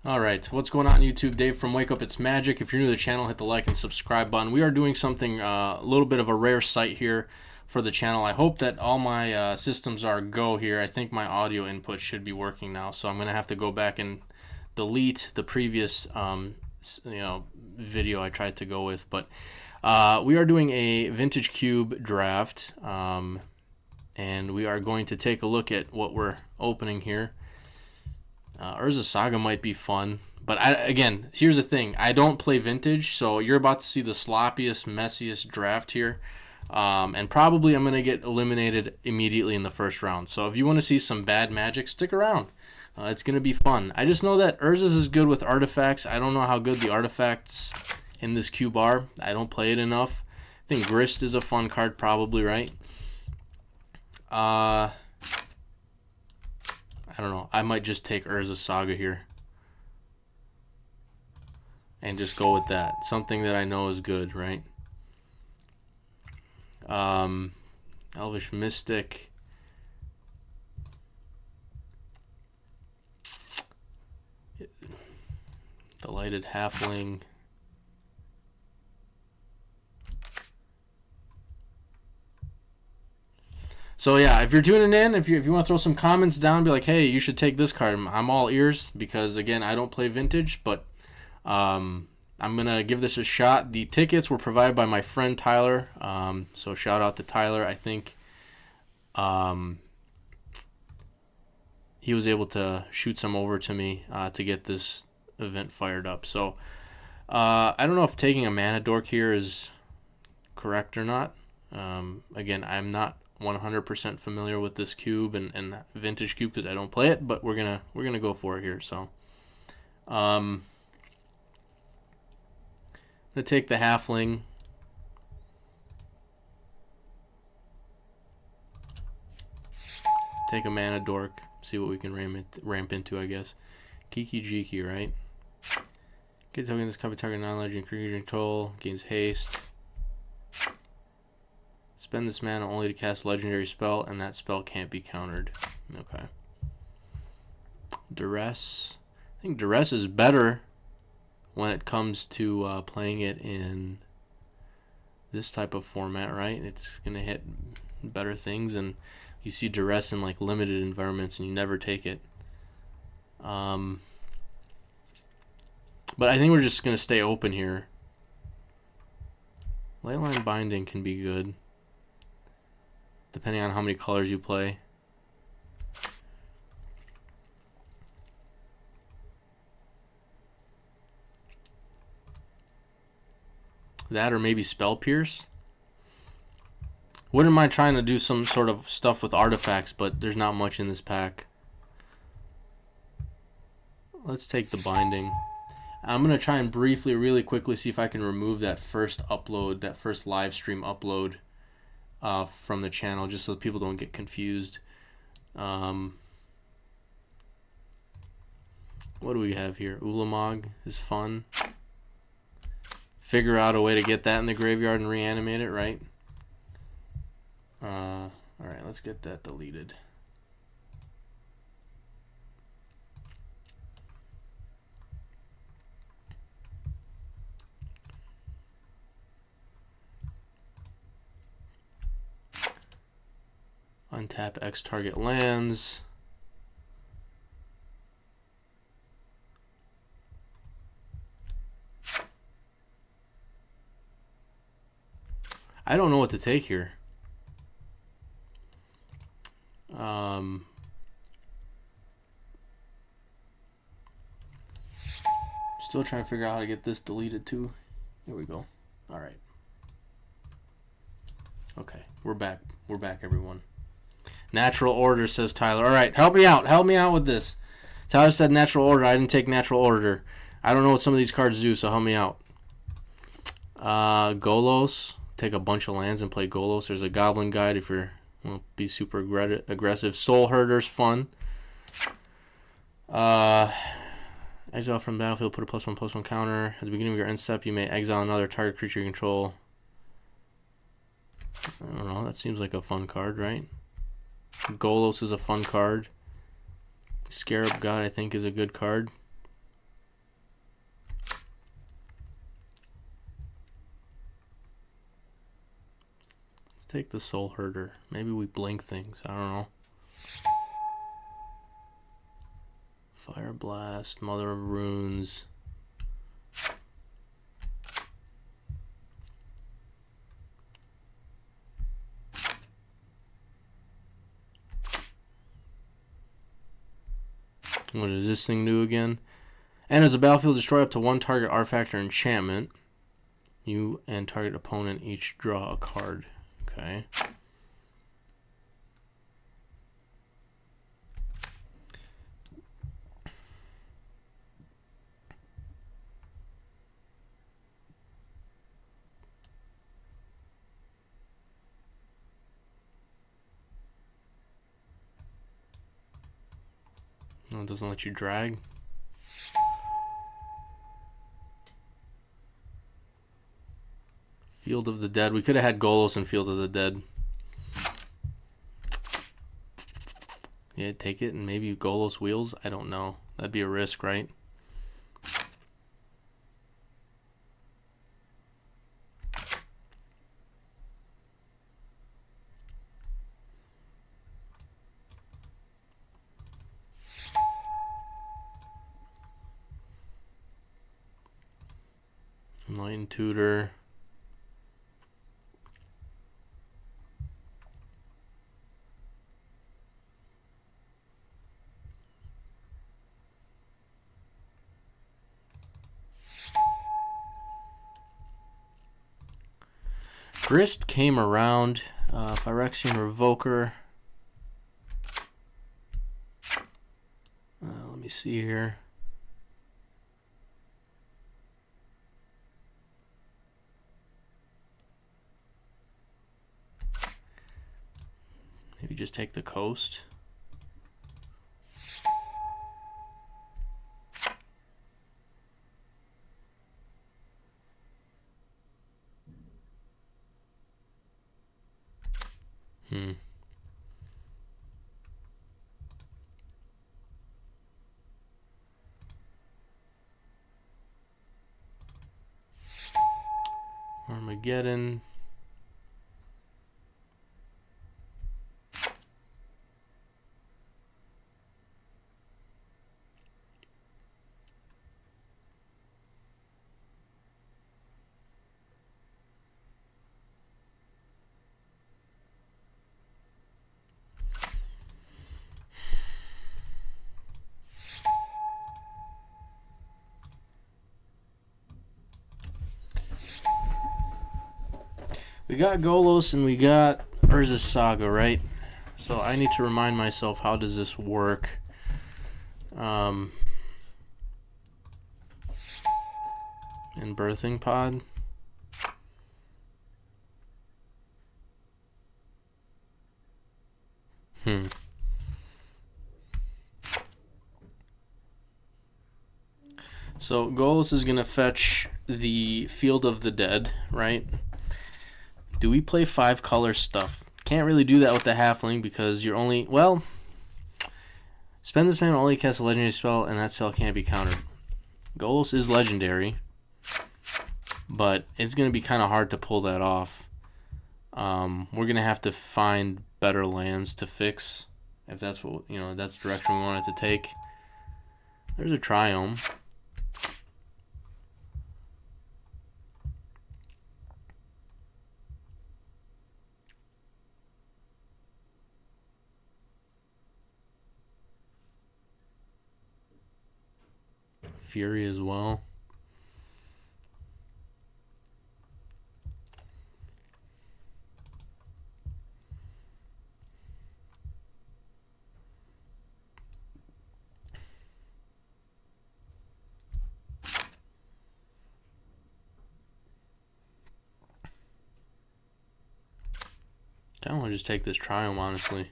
Alright, what's going on YouTube? Dave from Wake Up It's Magic. If you're new to the channel, hit the like and subscribe button. We are doing something a little bit of a rare sight here for the channel. I hope that all my systems are go here. I think my audio input should be working now, so I'm going to have to go back and delete the previous video I tried to go with. But we are doing a Vintage Cube draft, and we are going to take a look at what we're opening here. Urza Saga might be fun, but again, here's the thing. I don't play Vintage, so you're about to see the sloppiest, messiest draft here. And probably I'm going to get eliminated immediately in the first round. So if you want to see some bad Magic, stick around. It's going to be fun. I just know that Urza's is good with artifacts. I don't know how good the artifacts in this cube are. I don't play it enough. I think Grist is a fun card, probably, right? I don't know. I might just take Urza Saga here and just go with that. Something that I know is good, right? Elvish Mystic. Delighted Halfling. So yeah, if you're tuning in, if you want to throw some comments down, be like, hey, you should take this card. I'm all ears because, again, I don't play Vintage, but I'm going to give this a shot. The tickets were provided by my friend Tyler, so shout out to Tyler. I think he was able to shoot some over to me to get this event fired up. So I don't know if taking a Mana Dork here is correct or not. Again, I'm not 100% familiar with this cube and Vintage Cube because I don't play it, but we're gonna go for it here. So I'm gonna take the Halfling, take a Mana Dork, see what we can ramp into, I guess. Kiki Jiki, right? Get token this copy target non-legend creature control, gains haste. Spend this mana only to cast legendary spell, and that spell can't be countered. Okay. Duress. I think Duress is better when it comes to playing it in this type of format, right? It's going to hit better things, and you see Duress in like limited environments, and you never take it. But I think we're just going to stay open here. Leyline Binding can be good, depending on how many colors you play. That or maybe Spell Pierce. Wouldn't mind trying to do some sort of stuff with artifacts, but there's not much in this pack. Let's take the Binding. I'm going to try and briefly, really quickly, see if I can remove that first upload, that first live stream upload from the channel, just so people don't get confused. What do we have here? Ulamog is fun. Figure out a way to get that in the graveyard and reanimate it, right? Alright, let's get that deleted. Untap X target lands. I don't know what to take here. Still trying to figure out how to get this deleted too. Here we go. All right. Okay, we're back. We're back, everyone. Natural Order, says Tyler. All right, help me out. Help me out with this. Tyler said Natural Order. I didn't take Natural Order. I don't know what some of these cards do, so help me out. Golos. Take a bunch of lands and play Golos. There's a Goblin Guide if you're want to be super aggressive. Soul Herder's fun. Exile from battlefield. Put a +1/+1 counter. At the beginning of your end step, you may exile another target creature you control. I don't know. That seems like a fun card, right? Golos is a fun card. Scarab God, I think, is a good card. take the Soul Herder. Maybe we blink things. I don't know. Fire Blast, Mother of Runes. What does this thing do again? Enters the battlefield, destroy up to one target artifact or enchantment. You and target opponent each draw a card. Okay. No, it doesn't let you drag. Field of the Dead. We could have had Golos and Field of the Dead. Yeah, take it and maybe Golos Wheels. I don't know. That'd be a risk, right? Enlightened Tutor. Grist came around. Phyrexian Revoker. Let me see here. Maybe just take the coast. Armageddon. We got Golos and we got Urza's Saga, right? So I need to remind myself, how does this work? In Birthing Pod. So Golos is going to fetch the Field of the Dead, right? Do we play 5-color stuff? Can't really do that with the Halfling because you're only... Well, spend this mana, only cast a legendary spell, and that spell can't be countered. Golos is legendary, but it's going to be kind of hard to pull that off. We're going to have to find better lands to fix, if that's what, you know, that's the direction we want it to take. There's a Triome. Fury as well. I kind of want to just take this Triome, honestly.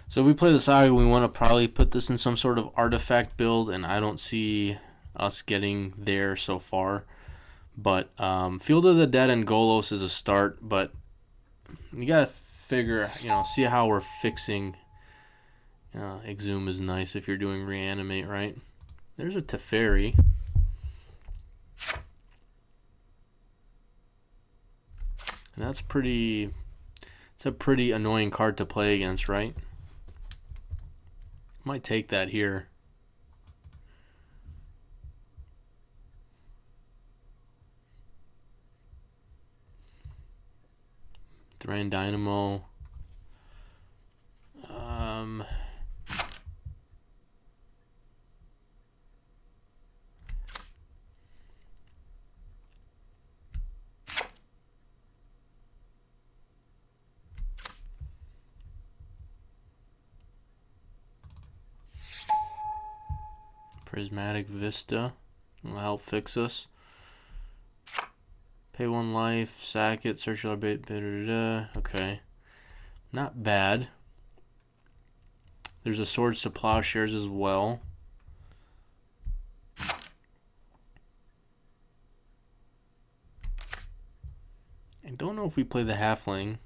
So if we play the Saga, we want to probably put this in some sort of artifact build, and I don't see us getting there so far. But Field of the Dead and Golos is a start, but you gotta figure, see how we're fixing. Exhume is nice if you're doing reanimate, right? There's a Teferi. And that's pretty. It's a pretty annoying card to play against, right? Might take that here. Duran Dynamo. Prismatic Vista will help fix us. Pay 1 life, sack it, circular bait, okay. Not bad. There's a Swords to Plowshares as well. I don't know if we play the Halfling.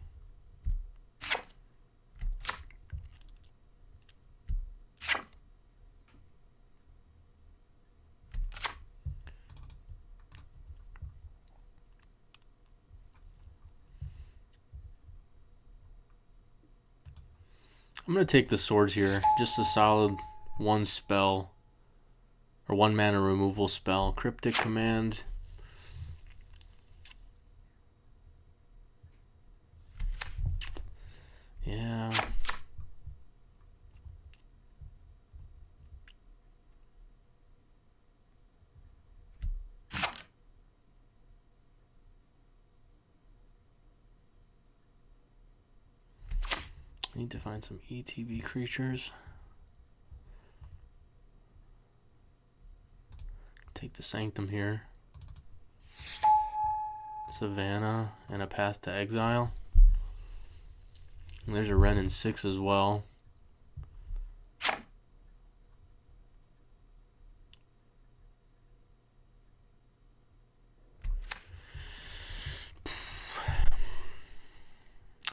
I'm going to take the swords here. Just a solid 1 spell. Or 1 mana removal spell. Cryptic Command. Yeah. Need to find some ETB creatures. Take the Sanctum here. Savannah and a Path to Exile. And there's a Wrenn and 6 as well.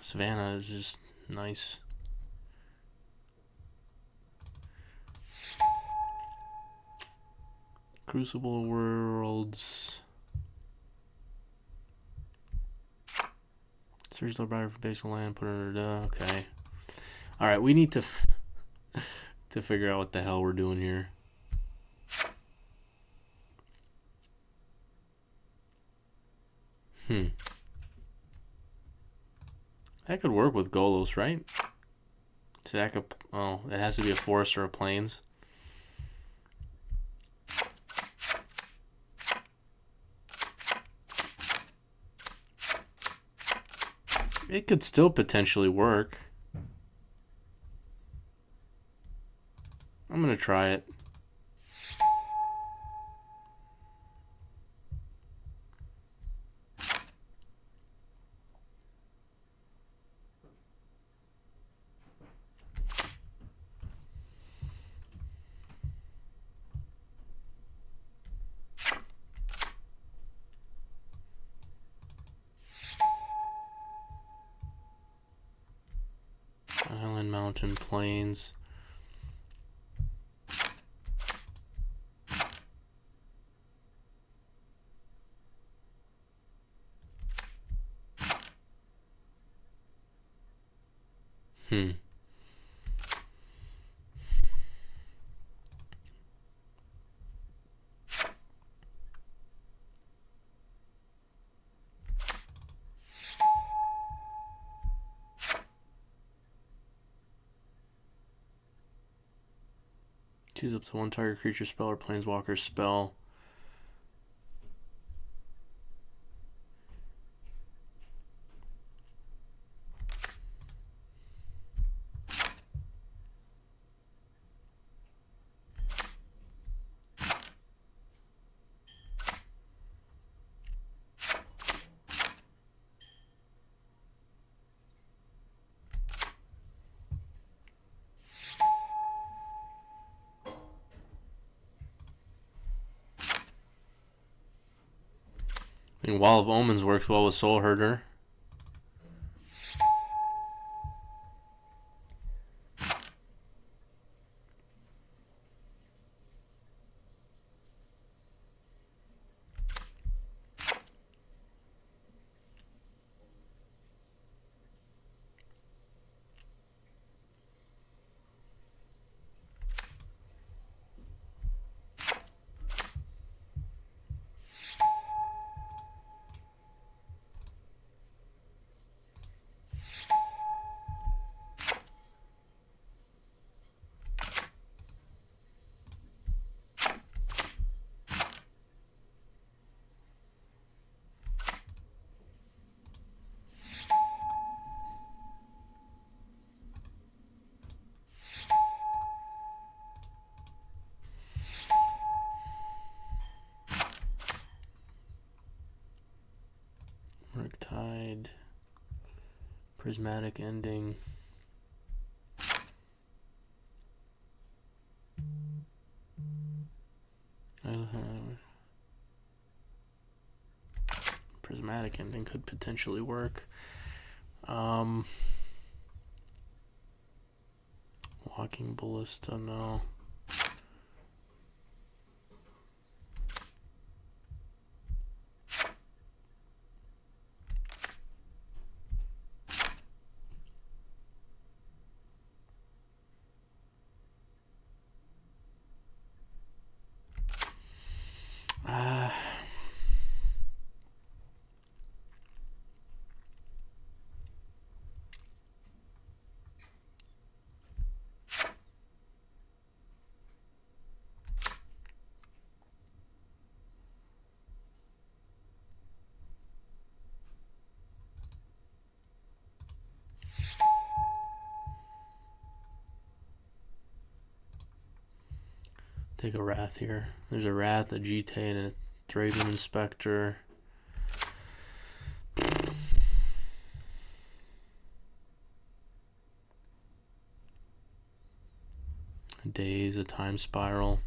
Savannah is just nice. Crucible Worlds. Search the library for basal land, put it under okay. Alright, we need to to figure out what the hell we're doing here. That could work with Golos, right? Sack up. Oh, it has to be a forest or a plains. It could still potentially work. I'm gonna try it. Island, mountain, plains. Choose up to 1 target creature spell or planeswalker spell. I think Wall of Omens works well with Soul Herder. Prismatic ending. Prismatic ending could potentially work. Walking Ballista, no. Take a Wrath here. There's a Wrath, a GT, and a Thraben Inspector. A Daze, a Time Spiral.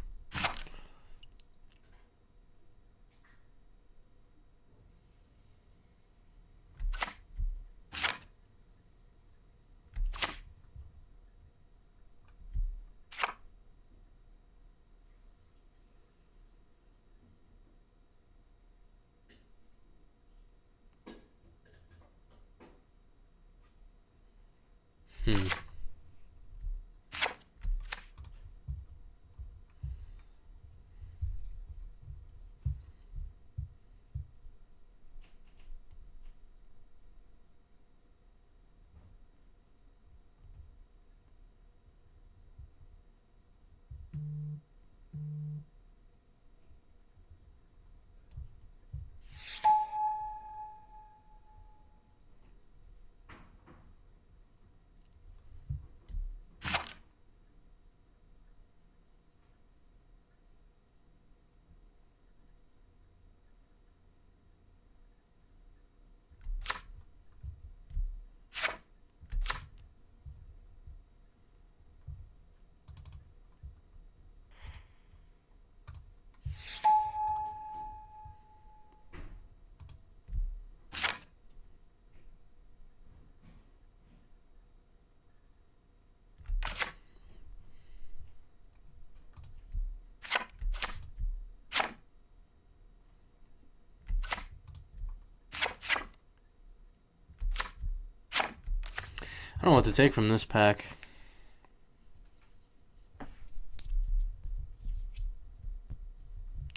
I don't know what to take from this pack.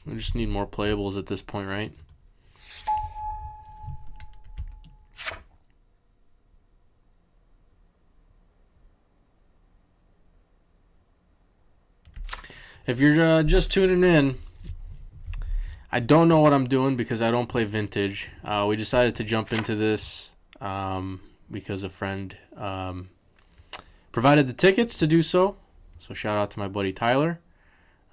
We just need more playables at this point, right? If you're just tuning in, I don't know what I'm doing because I don't play Vintage. We decided to jump into this because a friend provided the tickets to do so. So shout out to my buddy Tyler.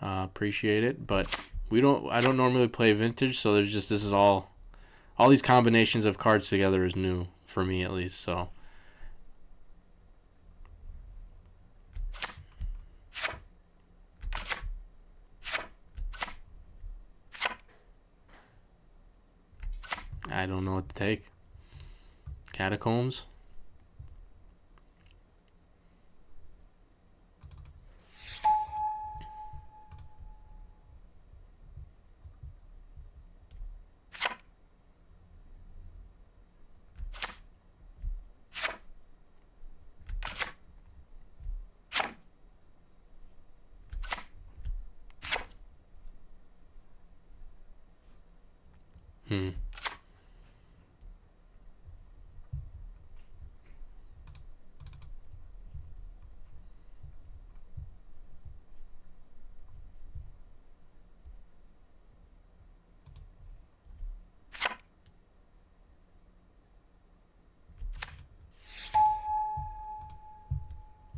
Appreciate it. But I don't normally play Vintage, so there's just this is all these combinations of cards together is new for me at least. So I don't know what to take. Catacombs.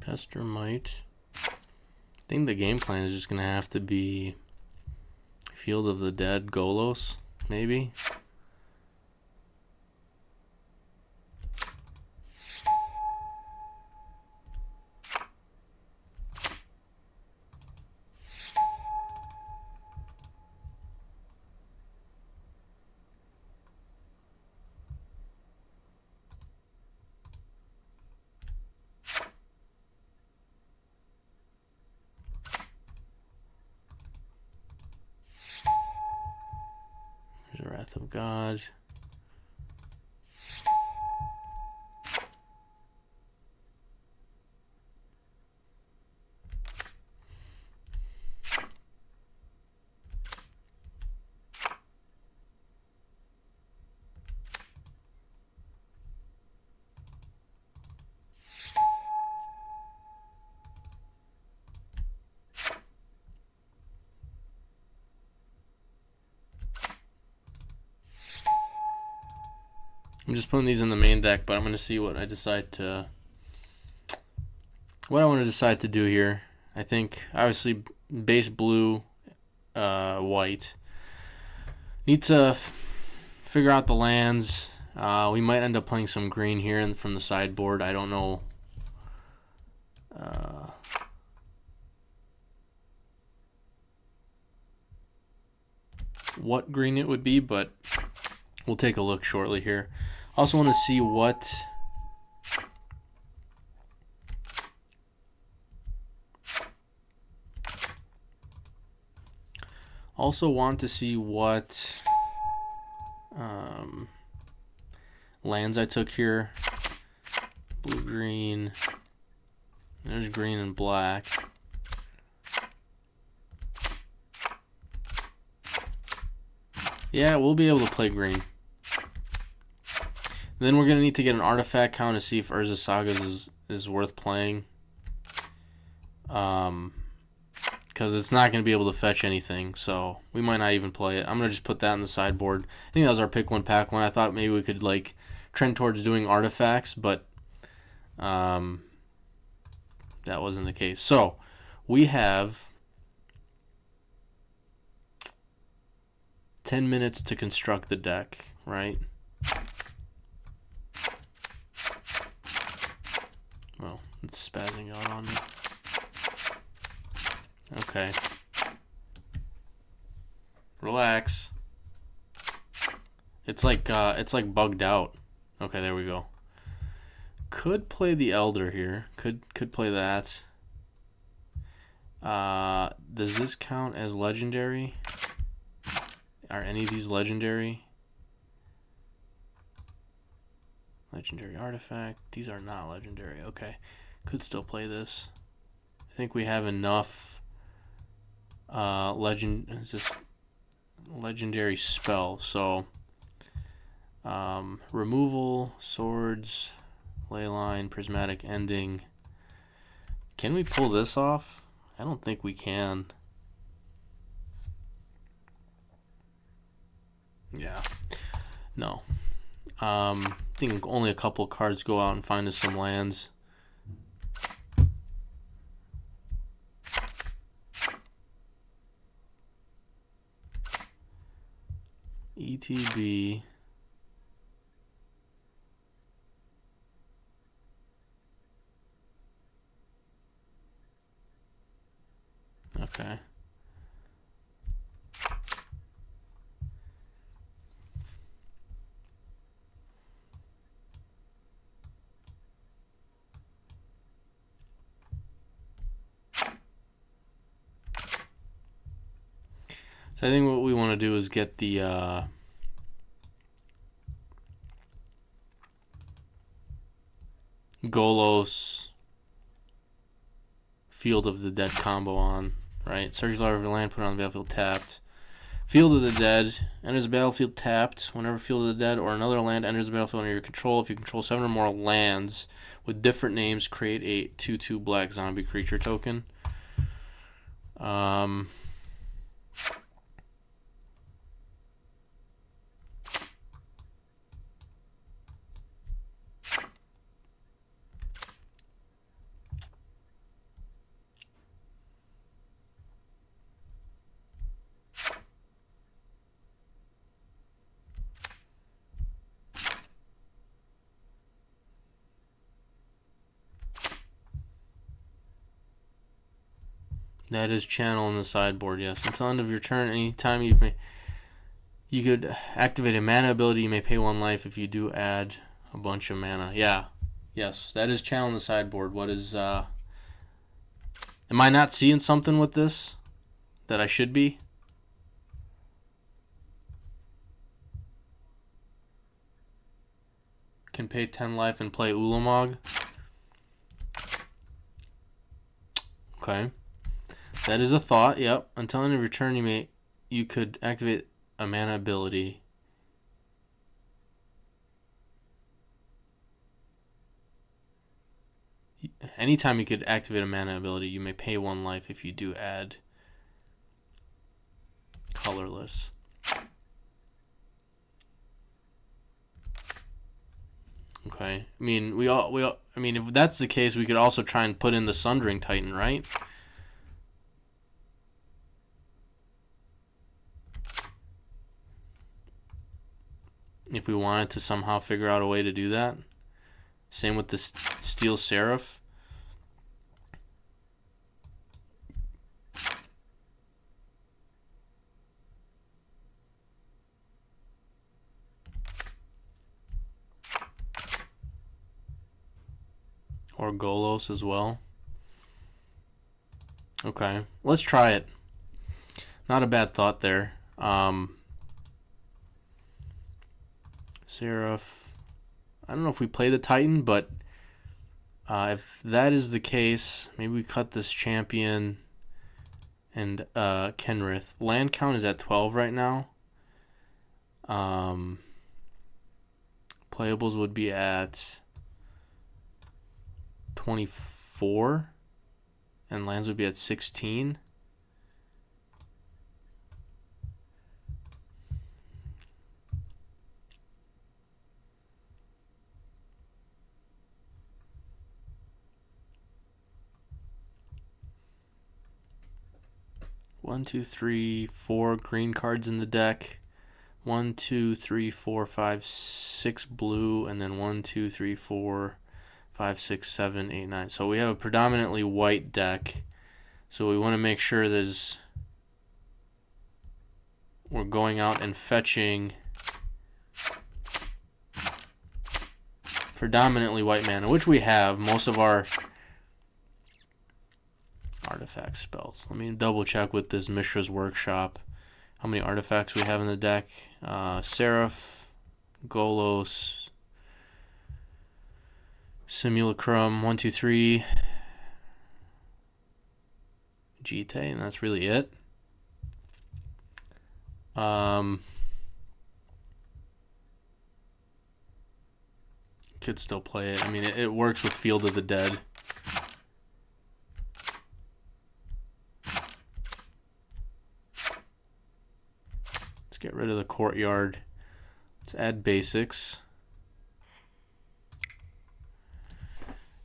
Pester Might. I think the game plan is just going to have to be Field of the Dead Golos, maybe. God. I'm just putting these in the main deck, but I'm going to see what I decide to... What I want to decide to do here. I think, obviously, base blue, white. Need to figure out the lands. We might end up playing some green here from the sideboard. I don't know. What green it would be, but we'll take a look shortly here. Also want to see what lands I took here. Blue, green. There's green and black. Yeah, we'll be able to play green. Then we're going to need to get an artifact count to see if Urza Sagas is worth playing. Because it's not going to be able to fetch anything, so we might not even play it. I'm going to just put that in the sideboard. I think that was our pick one, pack one. I thought maybe we could like trend towards doing artifacts, but that wasn't the case. So we have 10 minutes to construct the deck, right? Well, it's spazzing out on me. Okay. Relax. It's like bugged out. Okay, there we go. Could play the Elder here. Could play that. Does this count as legendary? Are any of these legendary? Legendary artifact. These are not legendary. Okay. Could still play this. I think we have enough is this legendary spell? So removal, swords, leyline, prismatic ending. Can we pull this off? I don't think we can. Yeah. No. I think only a couple cards go out and find us some lands. ETB. Okay. So I think what we want to do is get the Golos Field of the Dead combo on, right? Search the library land, put it on the battlefield tapped. Field of the Dead enters the battlefield tapped. Whenever Field of the Dead or another land enters the battlefield under your control, if you control 7 or more lands with different names, create a 2/2 black zombie creature token. That is channel in the sideboard, yes. Until the end of your turn, anytime you could activate a mana ability, you may pay 1 life if you do add a bunch of mana. Yeah. Yes, that is channel in the sideboard. What is am I not seeing something with this that I should be? can pay 10 life and play Ulamog. Okay. That is a thought, yep. Until end of your turn, you could activate a mana ability. Anytime you could activate a mana ability, you may pay 1 life if you do add colorless. Okay. I mean, I mean, if that's the case, we could also try and put in the Sundering Titan, right? If we wanted to somehow figure out a way to do that. Same with the Steel Seraph. Or Golos as well. Okay, let's try it. Not a bad thought there. Seraph. I don't know if we play the Titan, but if that is the case, maybe we cut this champion and Kenrith. Land count is at 12 right now. Playables would be at 24, and lands would be at 16. One, two, three, 4 green cards in the deck. 1, 2, 3, 4, 5, 6 blue, and then 1, 2, 3, 4, 5, 6, 7, 8, 9. So we have a predominantly white deck. So we want to make sure we're going out and fetching predominantly white mana, which we have. Most of our artifact spells. Let me double check with this Mishra's Workshop how many artifacts we have in the deck. Seraph, Golos, Simulacrum, 1, 2, 3, Jite, and that's really it. Could still play it. I mean, it works with Field of the Dead. Let's get rid of the Courtyard. Let's add basics.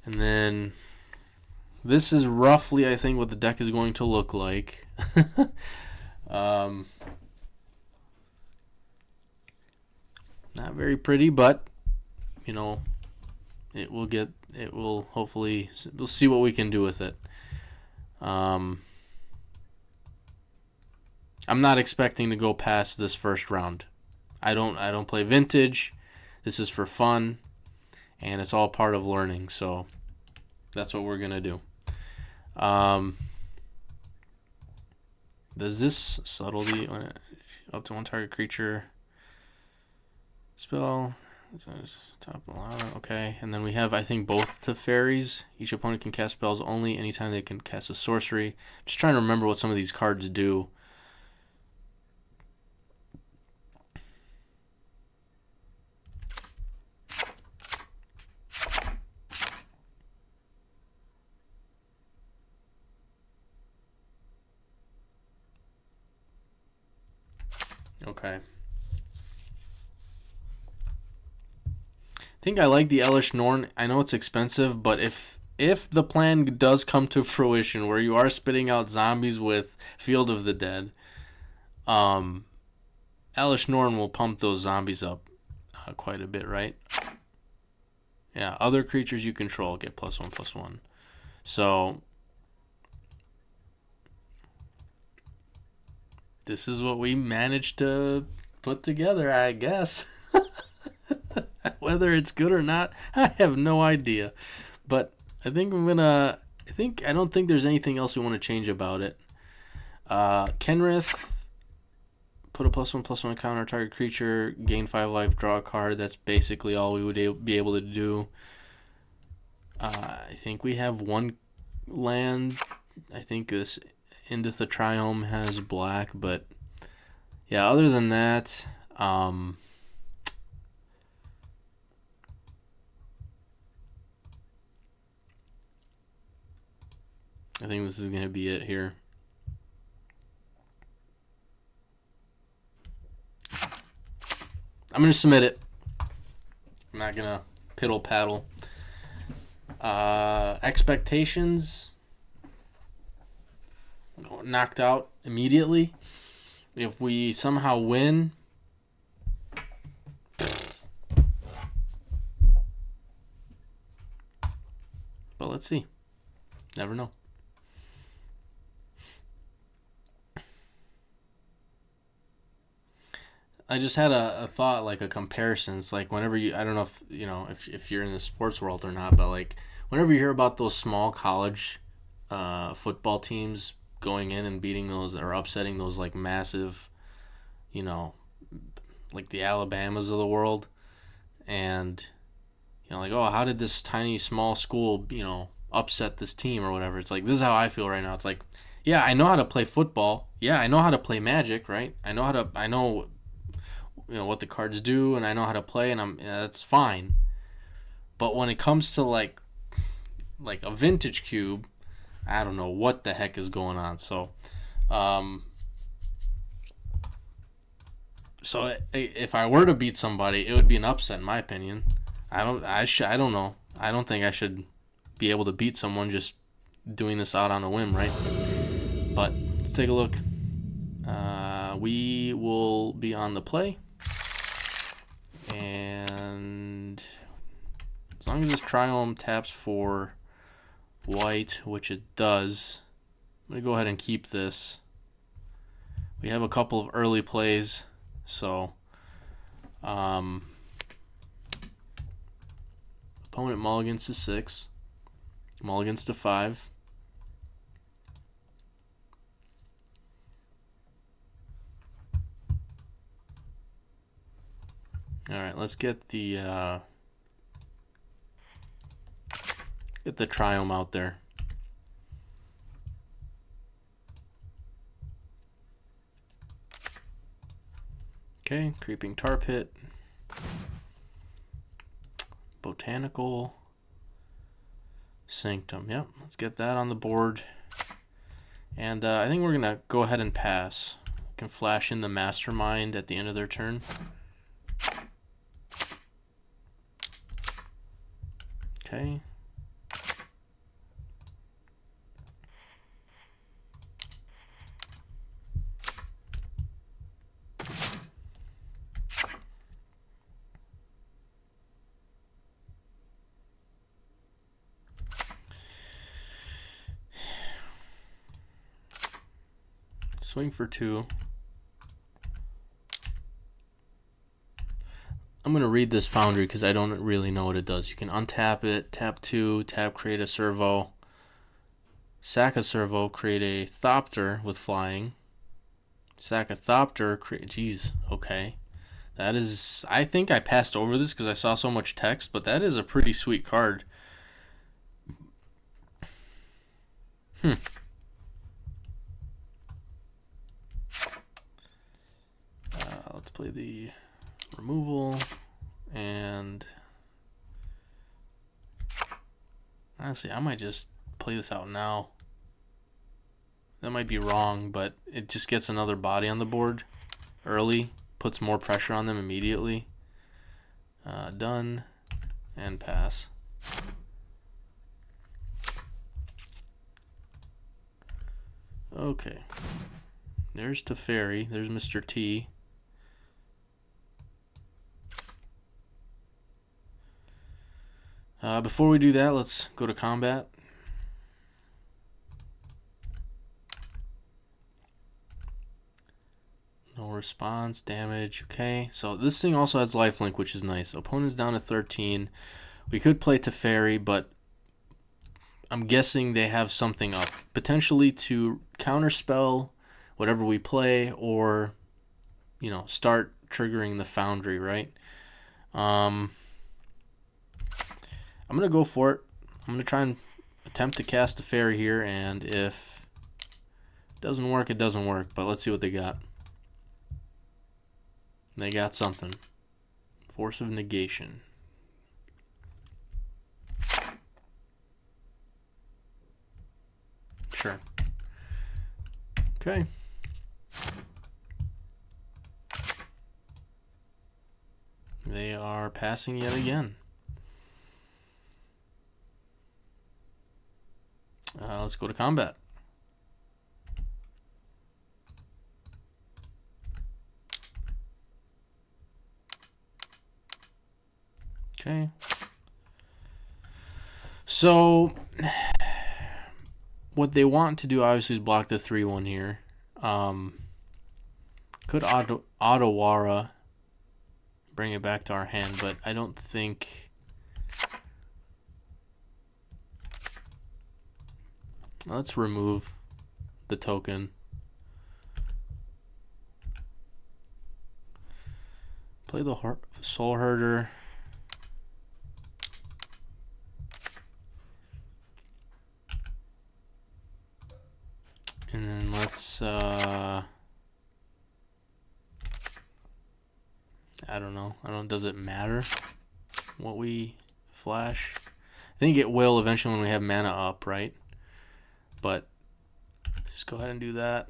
And then this is roughly, I think, what the deck is going to look like. Not very pretty, but you know, hopefully, we'll see what we can do with it. I'm not expecting to go past this first round. I don't play Vintage. This is for fun, and it's all part of learning. So that's what we're gonna do. Does this subtlety up to 1 target creature spell? Top 11, okay. And then we have, I think, both the fairies. Each opponent can cast spells only anytime they can cast a sorcery. I'm just trying to remember what some of these cards do. Okay. I think I like the Elish Norn. I know it's expensive, but if the plan does come to fruition where you are spitting out zombies with Field of the Dead, Elish Norn will pump those zombies up quite a bit, right? Yeah, other creatures you control get +1/+1. So this is what we managed to put together, I guess. Whether it's good or not, I have no idea. But I think I don't think there's anything else we want to change about it. Kenrith, put a +1/+1 counter target creature, gain 5 life, draw a card. That's basically all we would be able to do. I think we have one land. I think this Indith the Triome has black, but yeah, other than that, I think this is going to be it here. I'm going to submit it. I'm not going to piddle paddle. Expectations knocked out immediately. If we somehow win, but let's see. Never know. I just had a thought, like a comparison. It's like whenever I don't know if you know if you're in the sports world or not, but like whenever you hear about those small college football teams going in and beating those or upsetting those like massive, like the Alabamas of the world, and like, oh, how did this tiny small school upset this team or whatever? It's like, this is how I feel right now. It's like, yeah, I know how to play football. Yeah, I know how to play Magic, right? I know what the cards do, and I know how to play, and that's fine. But when it comes to like a vintage cube, I don't know what the heck is going on. So, if I were to beat somebody, it would be an upset in my opinion. I don't know. I don't think I should be able to beat someone just doing this out on a whim, right? But let's take a look. We will be on the play. And as long as this Triome taps for white, which it does, I'm going to go ahead and keep this. We have a couple of early plays, so opponent mulligans to 6, mulligans to 5. All right, let's get the Triome out there. Okay, Creeping Tar Pit, Botanical Sanctum. Yep, let's get that on the board. And I think we're gonna go ahead and pass. We can flash in the Mastermind at the end of their turn. Okay. Swing for 2. I'm going to read this Foundry because I don't really know what it does. You can untap it, tap 2, tap, create a servo, sack a servo, create a Thopter with flying, sack a Thopter, create, geez, okay. That is, I think I passed over this because I saw so much text, but that is a pretty sweet card. Let's play the removal, and honestly, I might just play this out now. That might be wrong, but it just gets another body on the board early, puts more pressure on them immediately. Done, and pass. Okay, there's Teferi, there's Mr. T. Before we do that, let's go to combat. No response, damage, okay. So this thing also has lifelink, which is nice. Opponent's down to 13. We could play Teferi, but I'm guessing they have something up. Potentially to counterspell whatever we play, or you know, start triggering the Foundry, right? I'm gonna go for it. I'm gonna try and attempt to cast a fairy here, and if it doesn't work, it doesn't work. But let's see what they got. They got something. Force of Negation. Sure. Okay. They are passing yet again. Let's go to combat. Okay. So what they want to do obviously is block the 3/1 here. Could Otawara bring it back to our hand, but I don't think. Let's remove the token. Play the Soul Herder. And then let's, I don't know. Does it matter what we flash? I think it will eventually when we have mana up, right? But just go ahead and do that.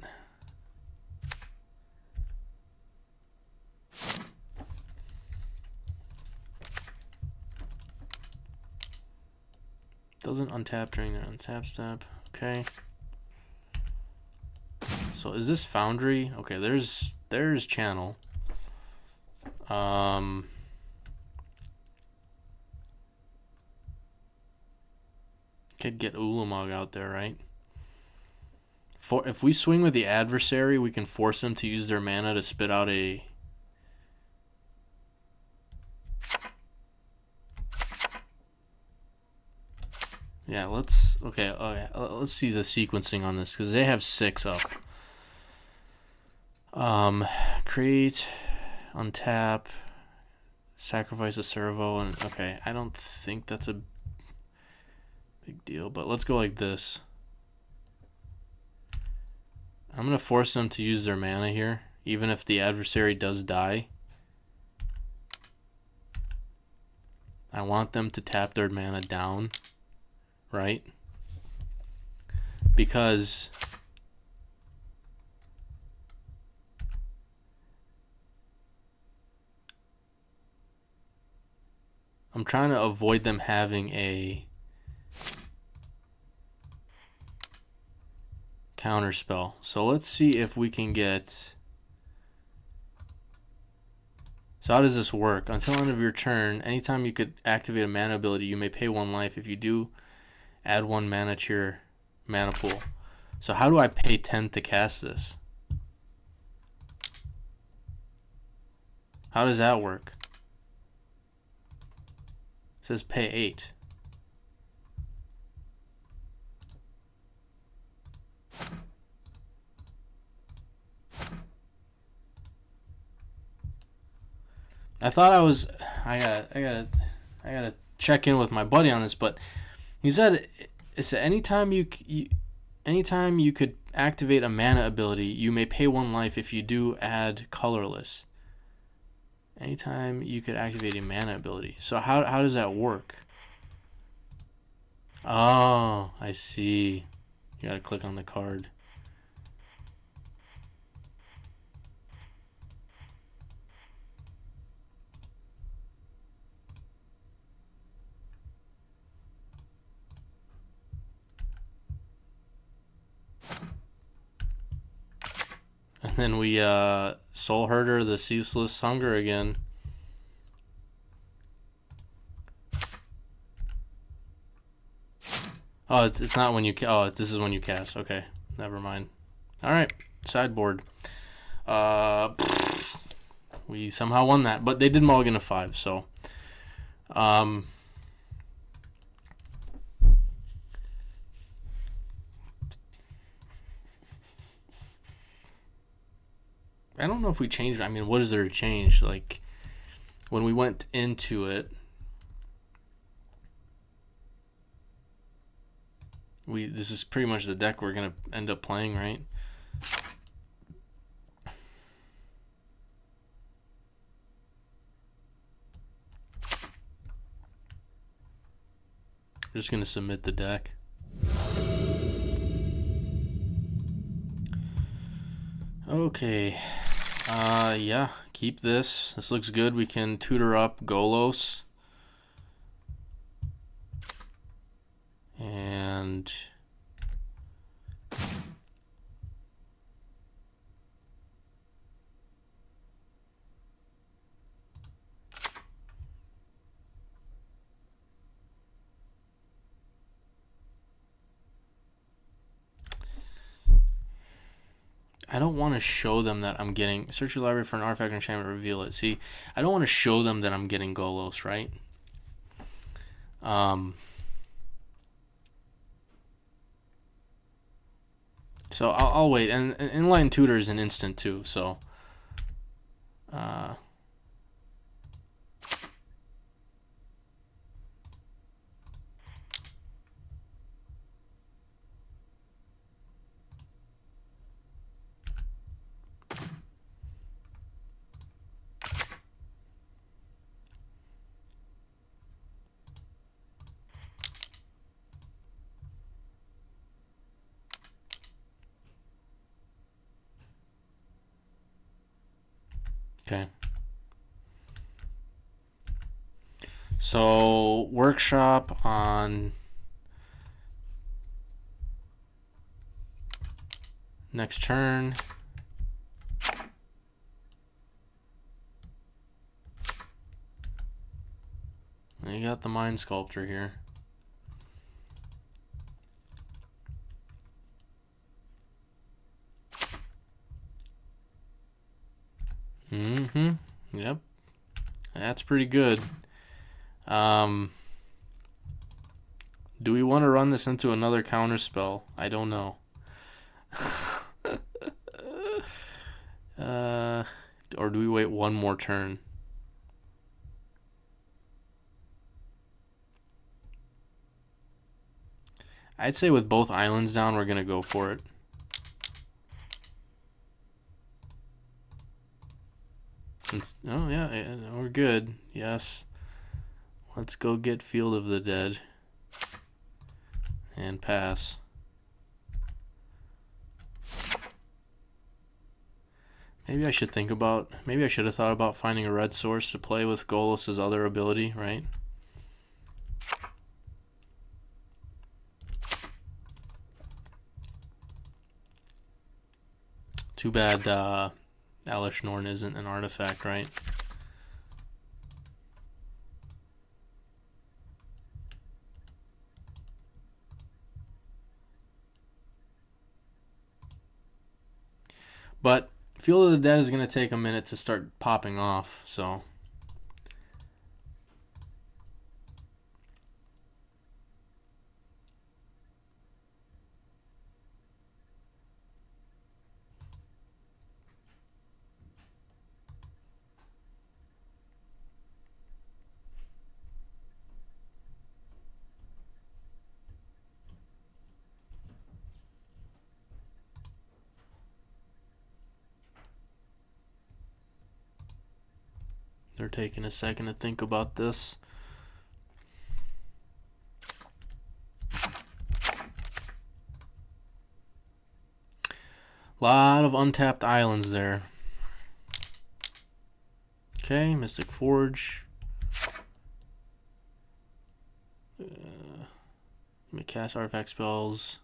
Doesn't untap during their untap step. Okay. So is this Foundry? Okay, there's Channel. Could get Ulamog out there, right? If we swing with the adversary, we can force them to use their mana to spit out a... Yeah, let's... Okay, let's see the sequencing on this, because they have 6 up. Create, untap, sacrifice a servo, and... Okay, I don't think that's a big deal, but let's go like this. I'm going to force them to use their mana here, even if the adversary does die. I want them to tap their mana down, right? Because I'm trying to avoid them having a counter spell. So let's see if we can get... So how does this work? Until end of your turn, anytime you could activate a mana ability, you may pay 1 life. If you do, add 1 mana to your mana pool. So how do I pay 10 to cast this? How does that work? It says pay 8. I thought I gotta check in with my buddy on this, but he said anytime you could activate a mana ability, you may pay 1 life. If you do, add colorless. Anytime you could activate a mana ability. So how does that work? Oh, I see. You gotta click on the card. And then we Soul Herder the Ceaseless Hunger again. Oh, it's not when you this is when you cast. Okay, never mind. All right, sideboard. We somehow won that, but they did mulligan a 5, so I don't know if we changed. I mean, what is there to change? Like, when we went into it, this is pretty much the deck we're gonna end up playing, right? I'm just gonna submit the deck. Okay. Yeah, keep this. This looks good. We can tutor up Golos. And I don't want to show them that I'm getting... Search your library for an artifact and enchantment, reveal it. See, I don't want to show them that I'm getting Golos, right? So I'll wait. And inline tutor is an instant too, so... Okay. So, workshop on next turn. You got the Mind Sculptor here. Yep. That's pretty good. Do we want to run this into another counter spell? I don't know. Or do we wait one more turn? I'd say with both islands down, we're going to go for it. Oh, yeah, we're good. Yes. Let's go get Field of the Dead. And pass. Maybe I should think about... Maybe I should have thought about finding a red source to play with Golos' other ability, right? Too bad Alish Norn isn't an artifact, right? But Field of the Dead is going to take a minute to start popping off, so... They're taking a second to think about this. Lot of untapped islands there. Okay, Mystic Forge. Let me cast artifact spells.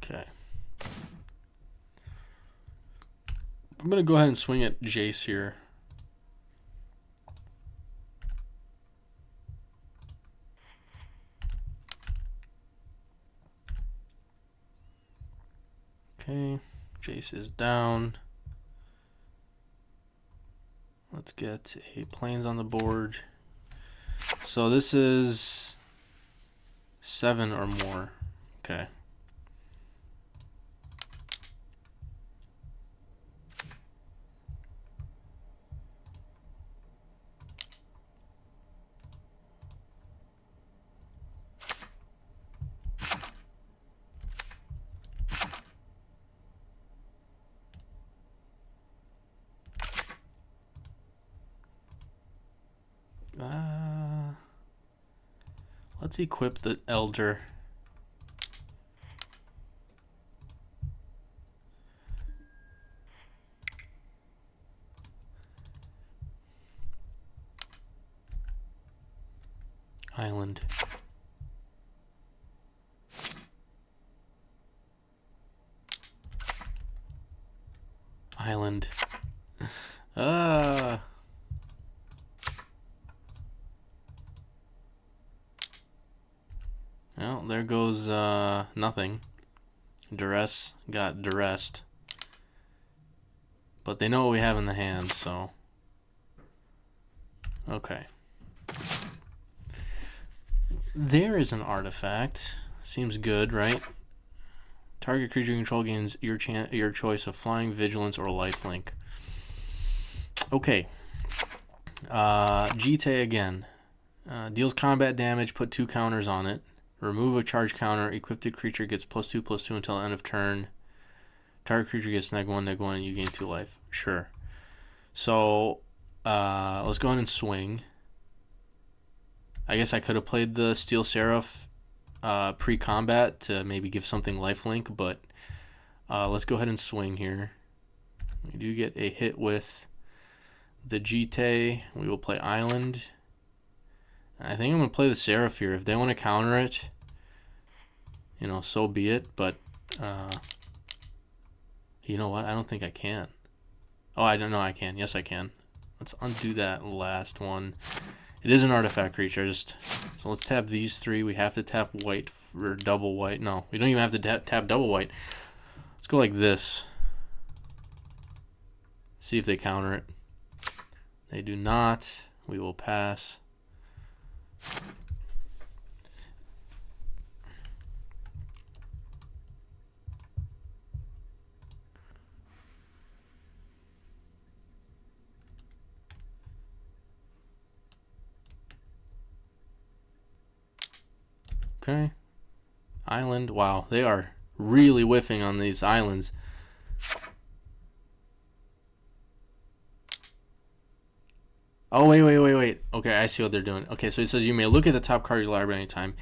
Okay. I'm going to go ahead and swing at Jace here. Okay, Jace is down. Let's get a plains on the board. So this is 7 or more. Okay. Let's equip the Elder. Island. Island. Well, there goes nothing. Duress got duressed. But they know what we have in the hand, so. Okay. There is an artifact. Seems good, right? Target creature you control gains your choice of flying, vigilance, or lifelink. Okay. Jite again. Deals combat damage, put 2 counters on it. Remove a charge counter. Equipped creature gets +2/+2 until end of turn. Target creature gets -1/-1 and you gain 2 life. Sure. So, let's go ahead and swing. I guess I could have played the Steel Seraph pre-combat to maybe give something lifelink, but let's go ahead and swing here. We do get a hit with the Jite. We will play Island. I think I'm going to play the Seraph here. If they want to counter it, you know, so be it, but you know what? I don't think I can. Oh, I don't know I can. Yes, I can. Let's undo that last one. It is an artifact creature. So let's tap these 3. We have to tap white or double white. No, we don't even have to tap double white. Let's go like this. See if they counter it. They do not. We will pass. Okay. Island. Wow, they are really whiffing on these islands. Oh, wait. Okay, I see what they're doing. Okay, so it says you may look at the top card of your library anytime.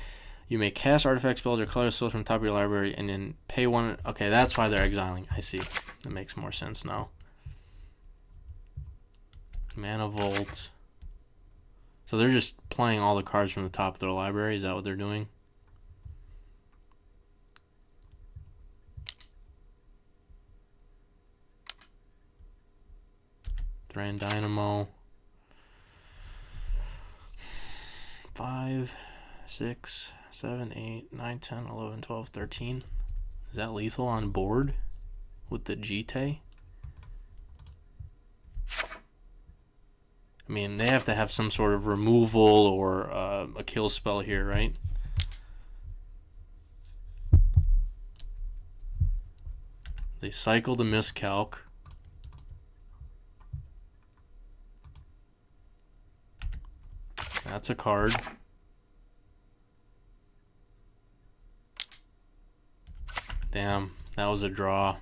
You may cast artifact spells or color spells from the top of your library and then pay 1. Okay, that's why they're exiling. I see. That makes more sense now. Mana Volt. So they're just playing all the cards from the top of their library. Is that what they're doing? Thran Dynamo. 5, 6, 7, 8, 9, 10, 11, 12, 13. Is that lethal on board with the Jite? I mean, they have to have some sort of removal or a kill spell here, right? They cycle the miscalc. That's a card. Damn, that was a draw.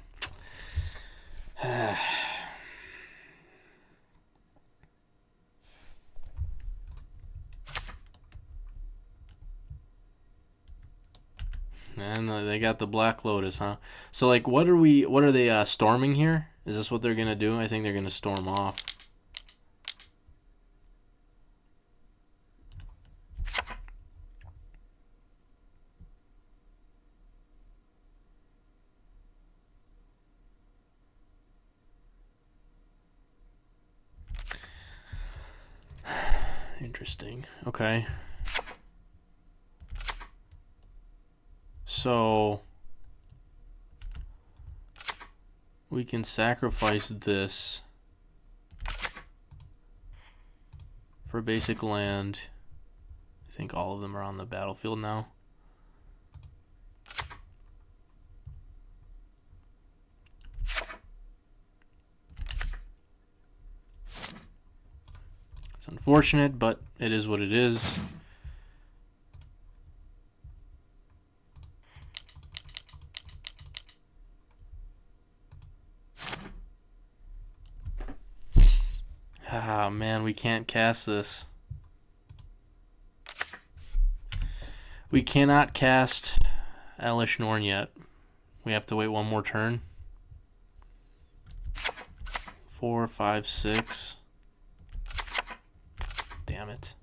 And they got the Black Lotus, huh? So like, what are they storming here? Is this what they're gonna do? I think they're gonna storm off. Interesting. Okay. So we can sacrifice this for basic land. I think all of them are on the battlefield now. It's unfortunate, but it is what it is. Ah, man, we can't cast this. We cannot cast Elish Norn yet. We have to wait one more turn. 4, 5, 6. Damn it.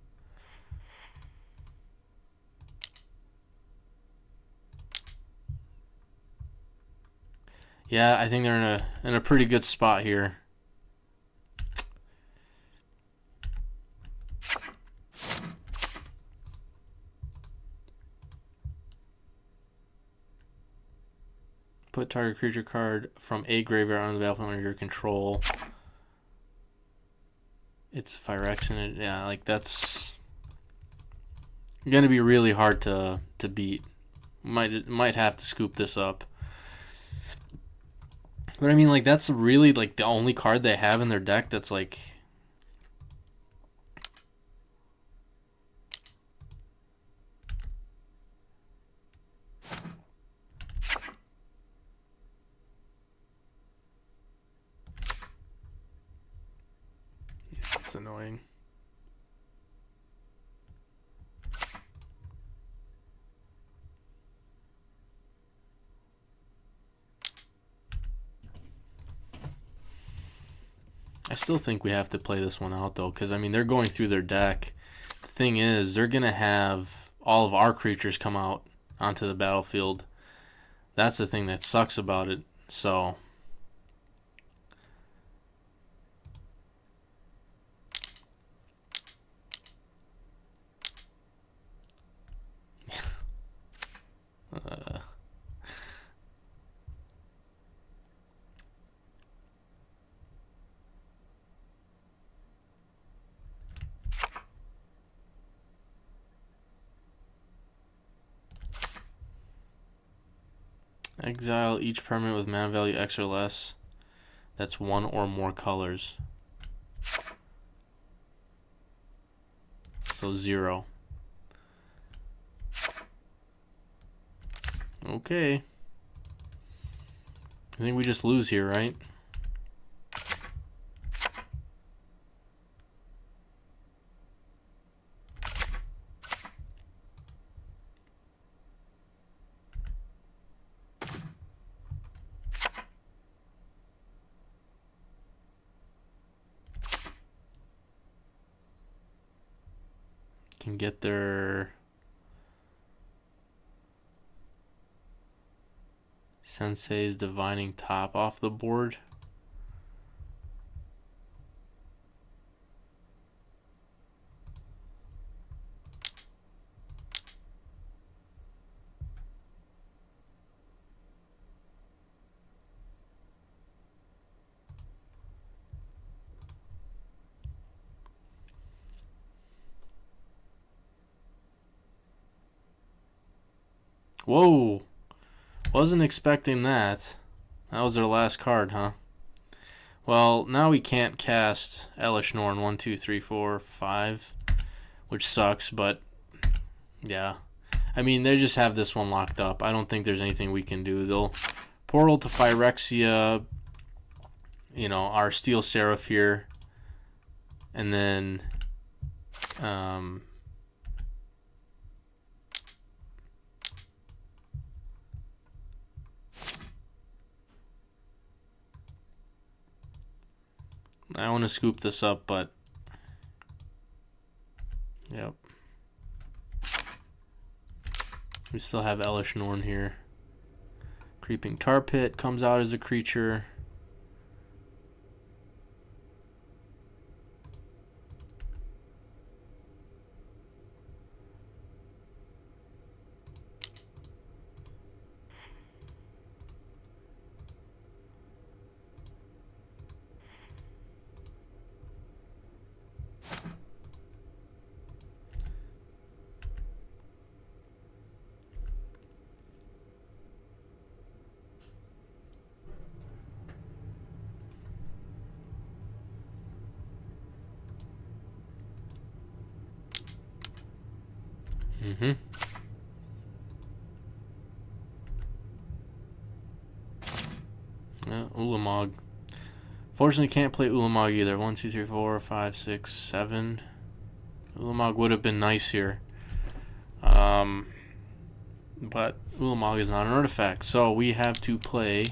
Yeah, I think they're in a pretty good spot here. Put target creature card from a graveyard on the battlefield under your control. It's Phyrexian. Yeah, like that's gonna be really hard to beat. Might have to scoop this up. But I mean, like that's really like the only card they have in their deck that's like. It's annoying. I still think we have to play this one out though, because I mean they're going through their deck. The thing is, they're gonna have all of our creatures come out onto the battlefield. That's the thing that sucks about it. So. Exile each permanent with mana value X or less. That's one or more colors. So 0. Okay. I think we just lose here, right? Can get their Sensei's Divining Top off the board. Whoa, wasn't expecting that. That was their last card, huh? Well, now we can't cast Elish Norn 1, 2, 3, 4, 5, which sucks, but yeah. I mean, they just have this one locked up. I don't think there's anything we can do. They'll portal to Phyrexia, you know, our Steel Seraph here, and then I want to scoop this up, but yep. We still have Elish Norn here. Creeping Tar Pit comes out as a creature. Ulamog. Fortunately, can't play Ulamog either. 1, 2, 3, 4, 5, 6, 7. Ulamog would have been nice here. but Ulamog is not an artifact, so we have to play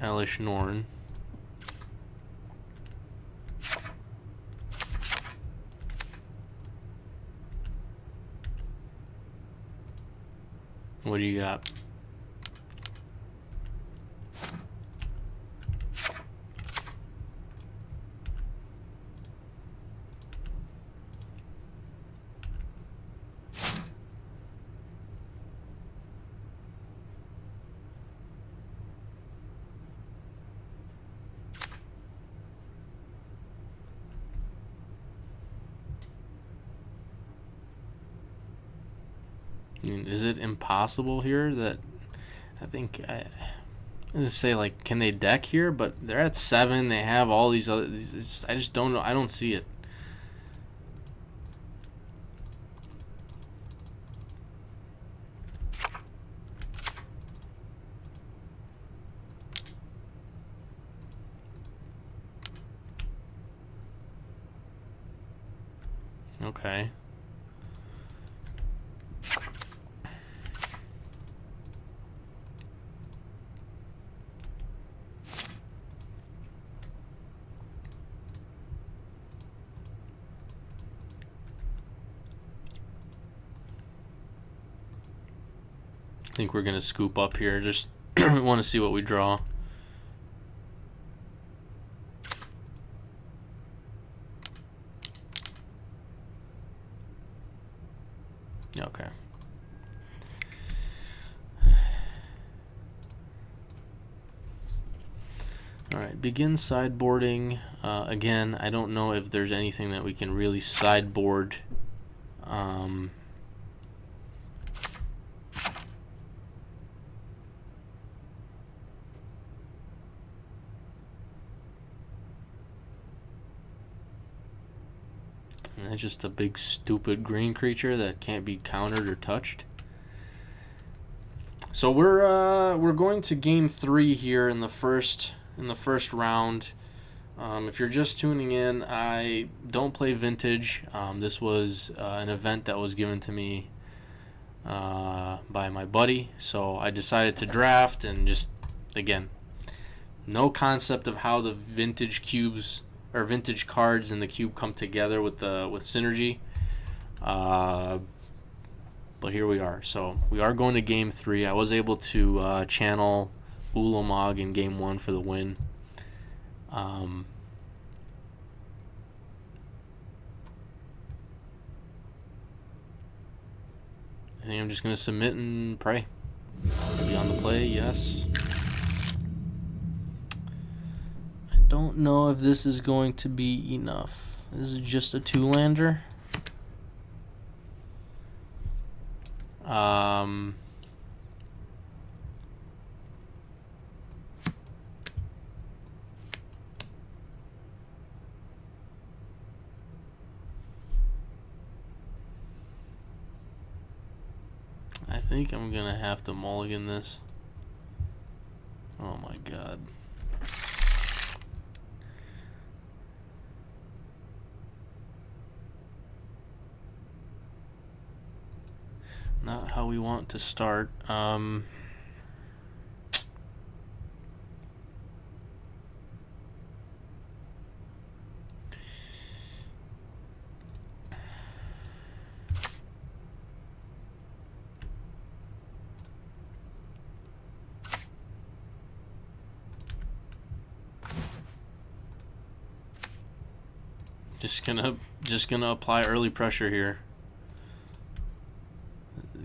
Elish Norn. What do you got? I mean, is it impossible here that I think I was say like, can they deck here? But they're at 7. They have all these other. I just don't know. I don't see it. Okay. I think we're gonna scoop up here. Just want to see what we draw. Okay. Alright, begin sideboarding. Again, I don't know if there's anything that we can really sideboard. And it's just a big stupid green creature that can't be countered or touched. So we're going to game 3 here in the first round. If you're just tuning in, I don't play Vintage. This was an event that was given to me by my buddy, so I decided to draft, and just again, no concept of how the vintage cubes or vintage cards in the cube come together with synergy. But here we are. So we are going to game 3. I was able to channel Ulamog in game 1 for the win. I think I'm just going to submit and pray. Be on the play, yes. I don't know if this is going to be enough. This is just a 2-lander. I think I'm gonna have to mulligan this. Oh my god. Not how we want to start. Just gonna apply early pressure here.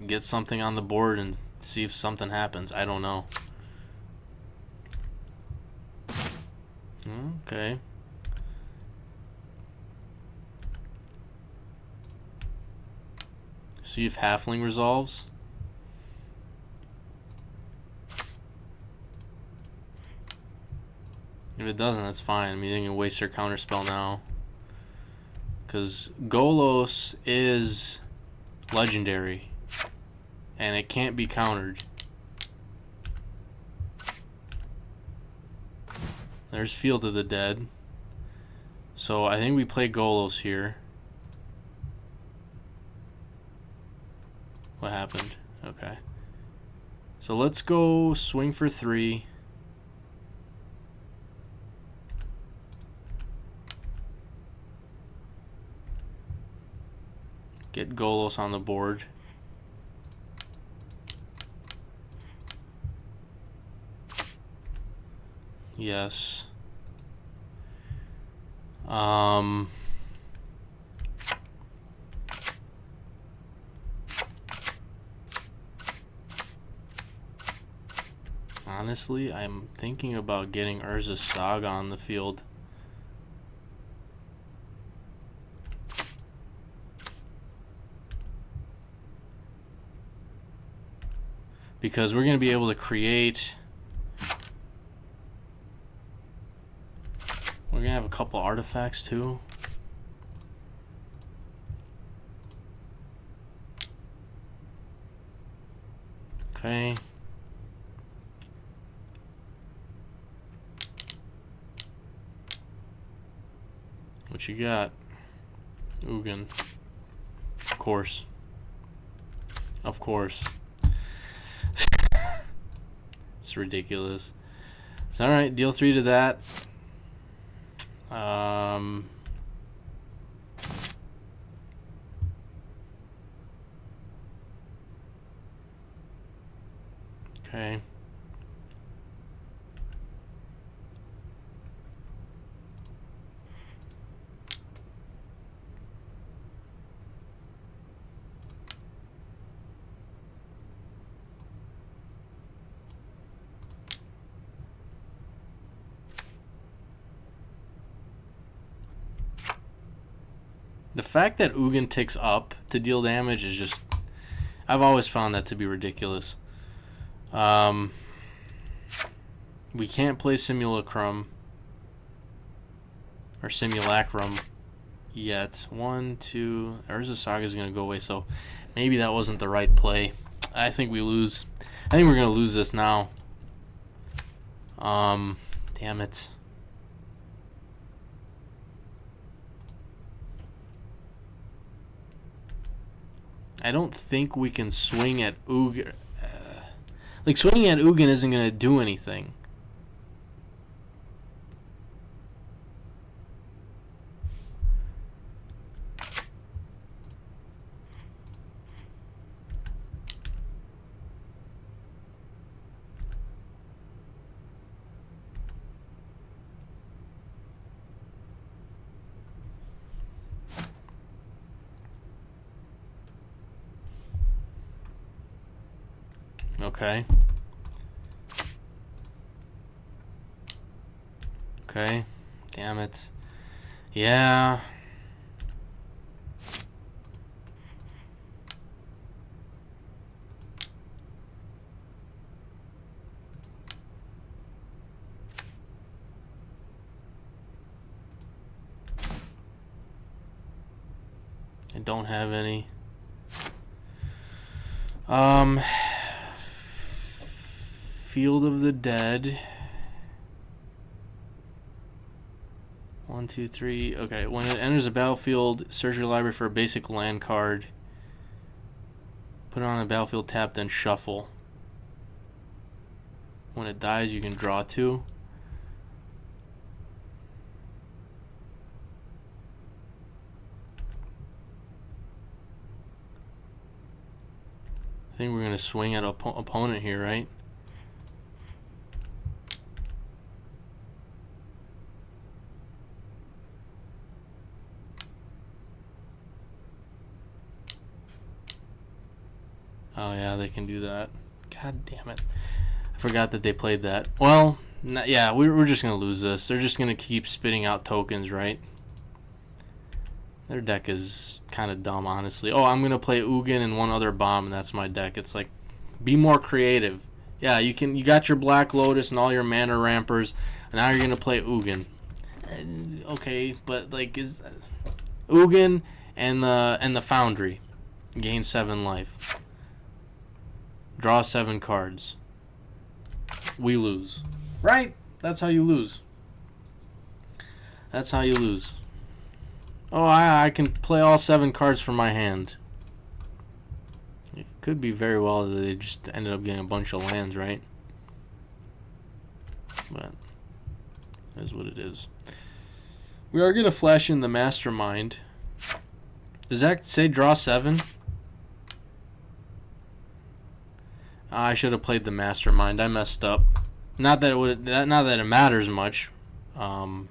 Get something on the board and see if something happens. I don't know. Okay. See if Halfling resolves. If it doesn't, that's fine. I mean, they can waste their counterspell now. Because Golos is legendary. And it can't be countered. There's Field of the Dead. So I think we play Golos here. happened? Okay. So let's go swing for 3. Get Golos on the board. Yes. Honestly, I'm thinking about getting Urza's Saga on the field. Because we're going to be able to create... We're going to have a couple artifacts too. Okay. What you got? Ugin. Of course. Of course. It's ridiculous. So, alright, deal 3 to that. Okay. The fact that Ugin ticks up to deal damage is just... I've always found that to be ridiculous. We can't play Simulacrum. Or Simulacrum yet. 1, 2... Urza Saga is going to go away, so maybe that wasn't the right play. I think we lose. I think we're going to lose this now. Damn it. I don't think we can swing at Ugin. Like, swinging at Ugin isn't going to do anything. Okay. Okay. Damn it. Yeah. I don't have any. Field of the Dead. 1, 2, 3. Okay, when it enters the battlefield, search your library for a basic land card. Put it on the battlefield, tap, then shuffle. When it dies, you can draw 2. I think we're going to swing at an opponent here, right? Oh yeah, they can do that. God damn it. I forgot that they played that. Well, yeah, we're just going to lose this. They're just going to keep spitting out tokens, right? Their deck is kind of dumb, honestly. Oh, I'm going to play Ugin and one other bomb, and that's my deck. It's like, be more creative. Yeah, you got your Black Lotus and all your mana rampers, and now you're going to play Ugin. Okay, but like, is Ugin and the Foundry gain 7 life. Draw 7 cards. We lose. Right? That's how you lose. That's how you lose. Oh, I can play all 7 cards from my hand. Could be very well that they just ended up getting a bunch of lands, right? But it is what it is. We are going to flash in the Mastermind. Does that say draw 7? I should have played the Mastermind. I messed up. Not that it matters much. But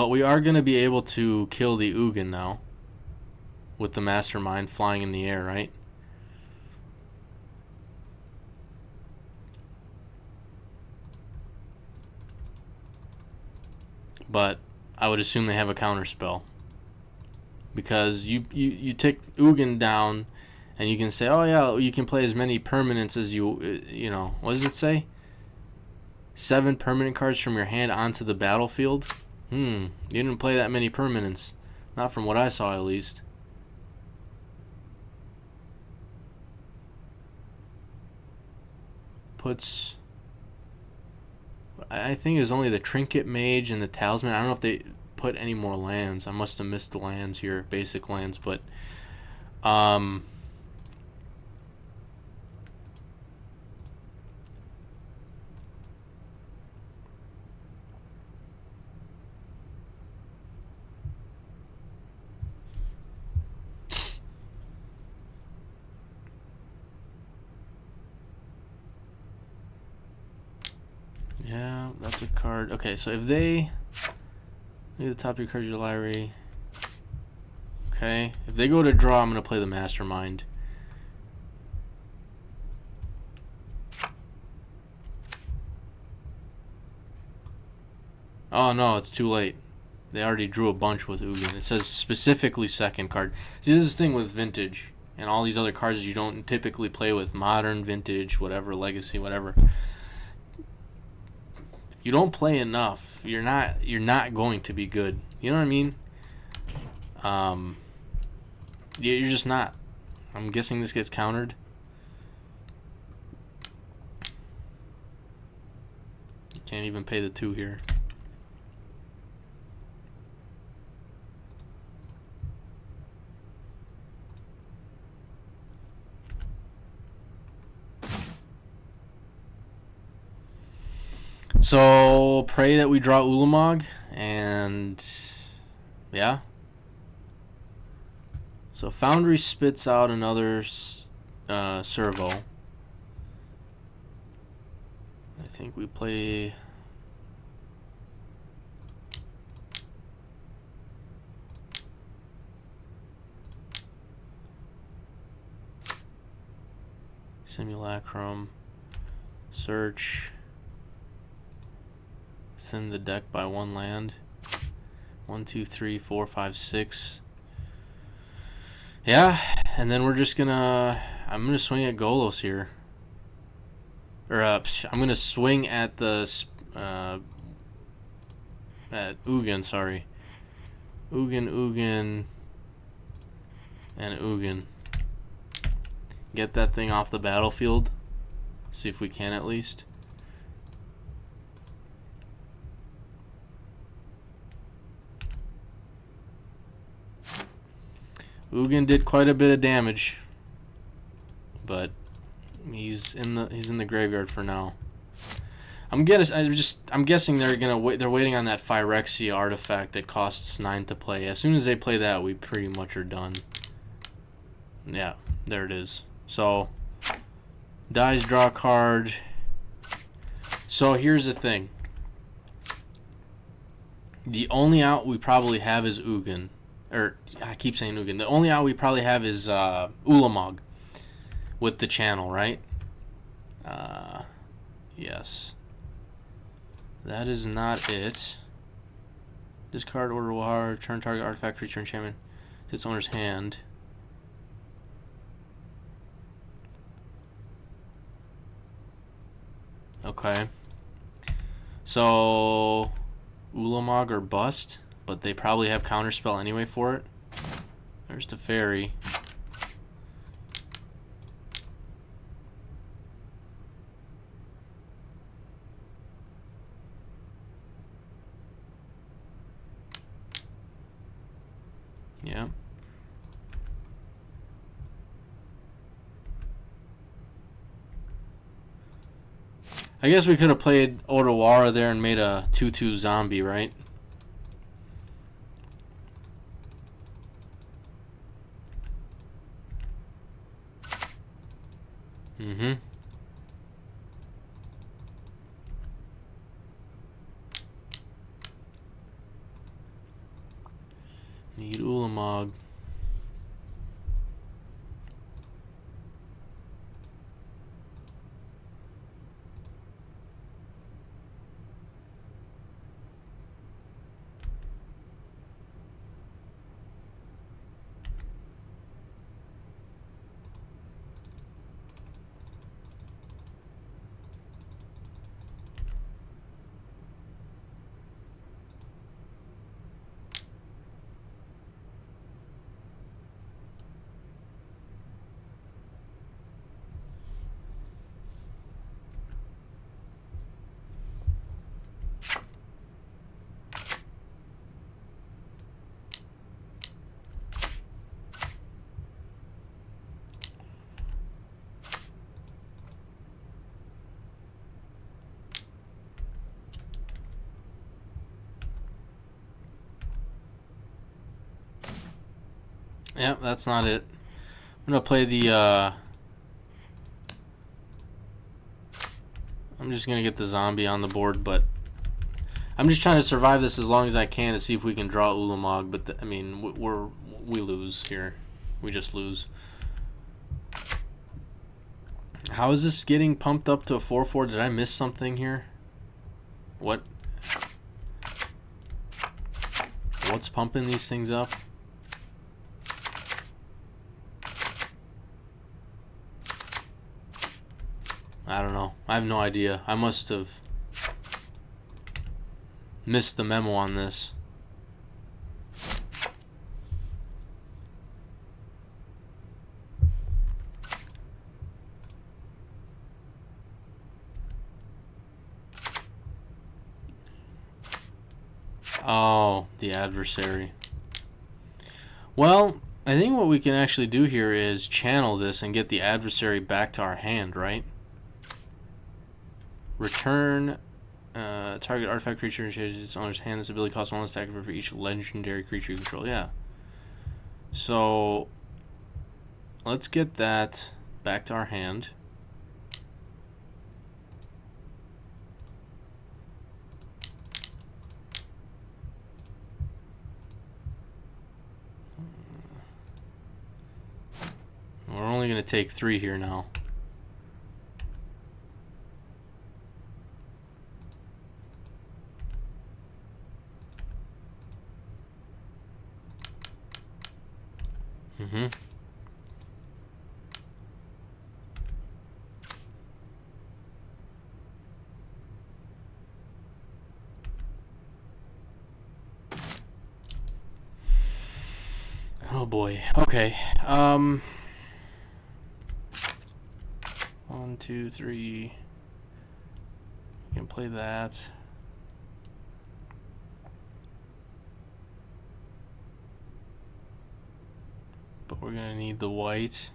we are going to be able to kill the Ugin now with the Mastermind flying in the air, right? But I would assume they have a counter spell, because you take Ugin down and you can say, oh yeah, you can play as many permanents as you know, what does it say? 7 permanent cards from your hand onto the battlefield. You didn't play that many permanents, not from what I saw at least. Puts, I think it was only the Trinket Mage and the Talisman. I don't know if they put any more lands. I must have missed the lands here, basic lands, but yeah, that's a card. Okay, so if they look at the top of your cards, your library. Okay, if they go to draw, I'm gonna play the Mastermind. Oh no, it's too late. They already drew a bunch with Ugin. It says specifically second card. See, this is the thing with Vintage and all these other cards you don't typically play with. Modern, Vintage, whatever, Legacy, whatever. You don't play enough, you're not going to be good. You know what I mean? You're just not. I'm guessing this gets countered. You can't even pay the 2 here. So pray that we draw Ulamog, and yeah. So Foundry spits out another servo. I think we play. Simulacrum. Search. Thin the deck by 1 land. 1, 2, 3, 4, 5, 6. Yeah, and then we're just gonna. I'm gonna swing at Golos here. Or I'm gonna swing at the at Ugin. Sorry, Ugin, and Ugin. Get that thing off the battlefield. See if we can at least. Ugin did quite a bit of damage, but he's in the graveyard for now. I'm guessing they're waiting on that Phyrexia artifact that costs 9 to play. As soon as they play that, we pretty much are done. Yeah, there it is. So dies, draw a card. So here's the thing. The only out we probably have is Ugin. Or, I keep saying Ugin. The only out we probably have is Ulamog with the channel, right? Yes. That is not it. Discard order will return target artifact, creature, enchantment to its owner's hand. Okay. So, Ulamog or bust. But they probably have counterspell anyway for it. There's the fairy. Yeah. I guess we could have played Odawara there and made a 2/2 zombie, right? Mm-hmm. Need Ulamog. Yep, that's not it. I'm gonna play the I'm just gonna get the zombie on the board, but I'm just trying to survive this as long as I can to see if we can draw Ulamog. But I mean, we lose here. We just lose. How is this getting pumped up to a 4/4? Did I miss something here? What? What's pumping these things up? I don't know. I have no idea. I must have missed the memo on this. Oh, the adversary. Well, I think what we can actually do here is channel this and get the adversary back to our hand, right? Return target artifact creature changes its owner's hand. This ability costs 1 less attack for each legendary creature you control. Yeah. So let's get that back to our hand. We're only going to take 3 here now. Mm-hmm. Oh boy. Okay. 1, 2, 3. We can play that. But we're gonna need the white.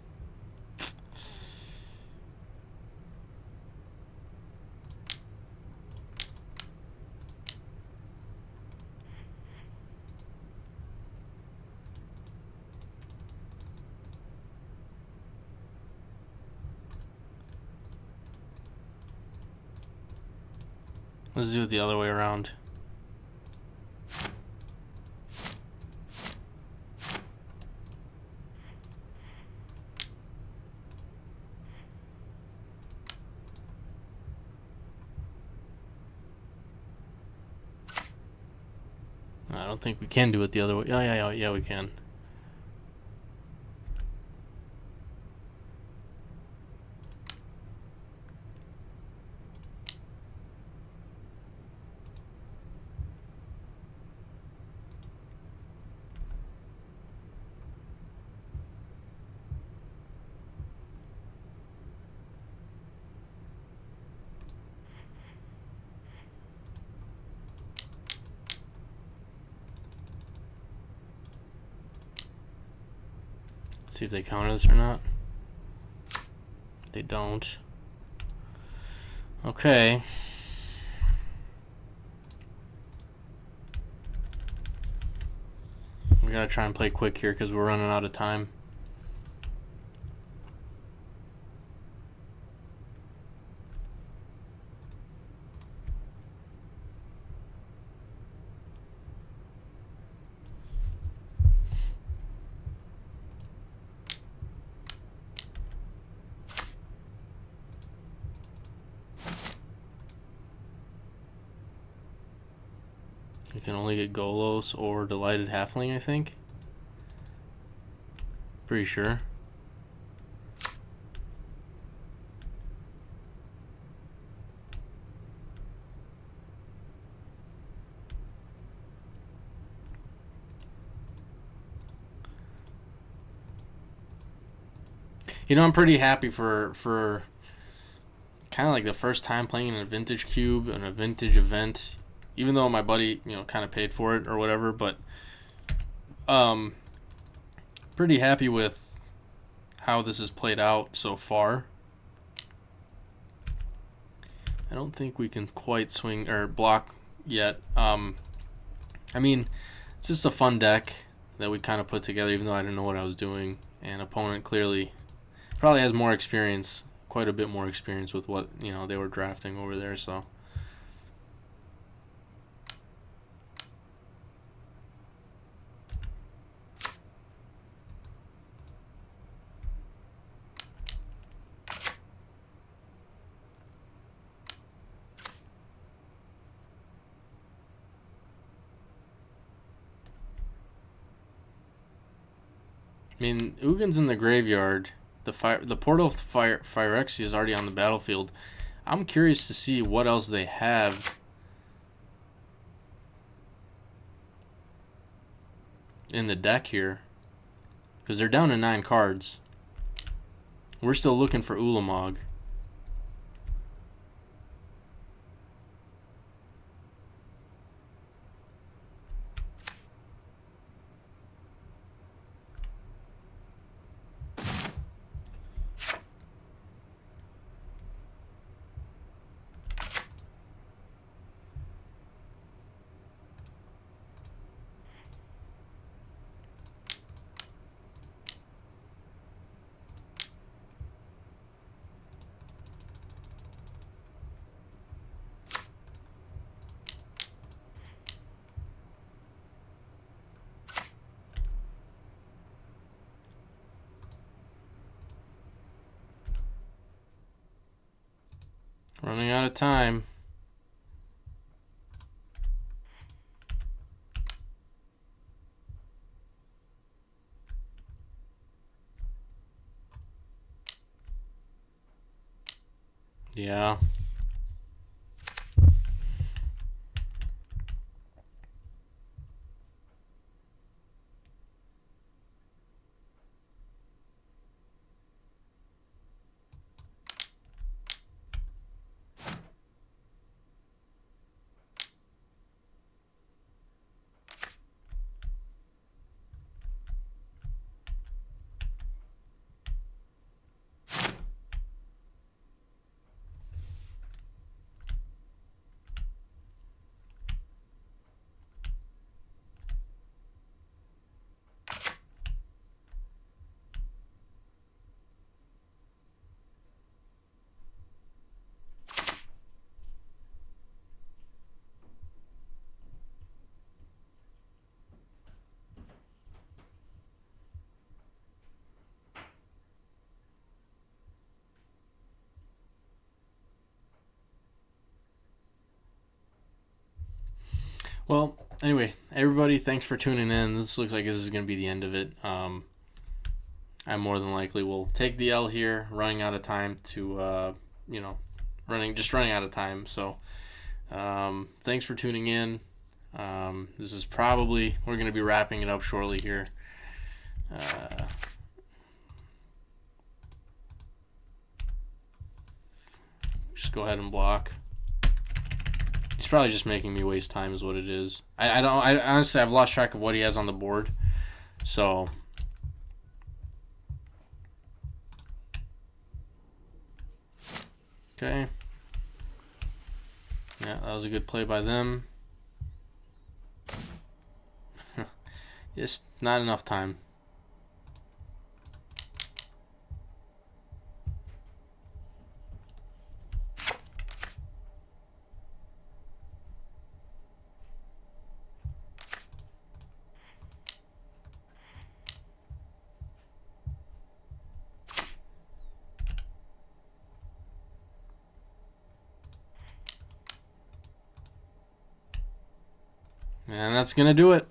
Let's do it the other way around. I don't think we can do it the other way. Yeah, we can. See if they counter this or not. They don't. Okay. We gotta try and play quick here because we're running out of time. You can only get Golos or Delighted Halfling, I think. Pretty sure. You know, I'm pretty happy for kind of like the first time playing in a vintage cube and a vintage event, even though my buddy, you know, kind of paid for it or whatever, but pretty happy with how this has played out so far. I don't think we can quite swing or block yet. I mean, it's just a fun deck that we kind of put together, even though I didn't know what I was doing, and opponent clearly probably has more experience, quite a bit more experience with what, you know, they were drafting over there, so. I mean, Ugin's in the graveyard. The Portal of Phyrexia is already on the battlefield. I'm curious to see what else they have in the deck here, because they're down to 9 cards. We're still looking for Ulamog. Running out of time. Yeah. Well, anyway, everybody, thanks for tuning in. This looks like this is going to be the end of it. I more than likely will take the L here, running out of time to, you know, running out of time. So, thanks for tuning in. This is probably, we're going to be wrapping it up shortly here. Just go ahead and block. He's probably just making me waste time is what it is. I honestly, I've lost track of what he has on the board. So, okay. Yeah, that was a good play by them. Just not enough time. And that's going to do it.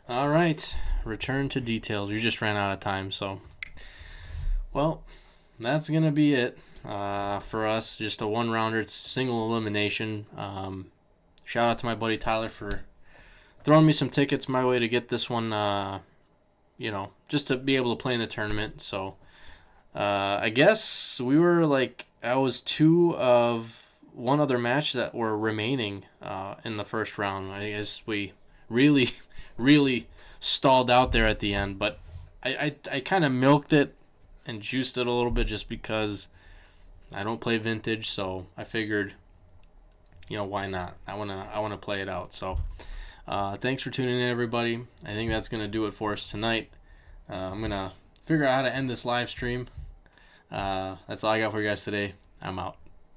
All right. Return to details. We just ran out of time, so. Well, that's going to be it for us. Just a one-rounder. It's single elimination. Shout out to my buddy Tyler for throwing me some tickets my way to get this one, just to be able to play in the tournament. So I guess we were I was 2 of one other match that were remaining in the first round. I guess we really, really stalled out there at the end, but I kind of milked it and juiced it a little bit just because I don't play vintage, so I figured, why not? I wanna play it out. So thanks for tuning in, everybody. I think that's gonna do it for us tonight. I'm gonna figure out how to end this live stream. That's all I got for you guys today. I'm out.